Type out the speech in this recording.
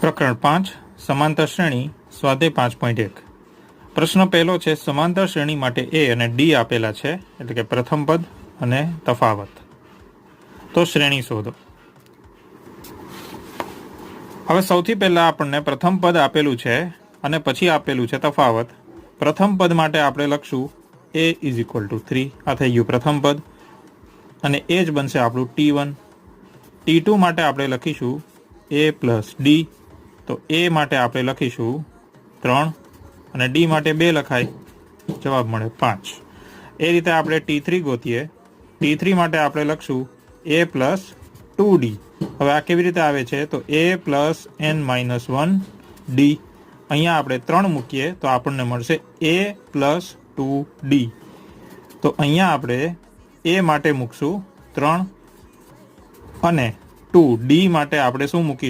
પ્રકરણ 5 સમાંતર શ્રેણી સ્વાધ્યાય 5.1 પ્રશ્ન પહેલો છે સમાંતર શ્રેણી માટે એ અને ડી આપેલા છે એટલે કે પ્રથમ પદ અને તફાવત. તો શ્રેણી શોધો. હવે સૌથી પહેલા આપણને પ્રથમ પદ આપેલું છે અને પછી આપેલું છે તફાવત. પ્રથમ પદ માટે આપણે લખશું a = 3. આ થઈ ગયું પ્રથમ પદ અને એ જ બનશે આપણું t1. t2 માટે આપણે લખીશું a + d. તો એ માટે આપણે લખીશું 3 અને ડી માટે 2 લખાય, જવાબ મળે 5. એ રીતે આપણે t3 ગોતીએ. t3 માટે આપણે લખશું a + 2d. હવે આ કેવી રીતે આવે છે? તો a + n - 1d. અહીંયા આપણે 3 મૂકીએ તો આપણને મળશે a + 2d. તો અહીંયા આપણે a માટે મૂકશું 3 અને 2d માટે આપણે શું મૂકીશું?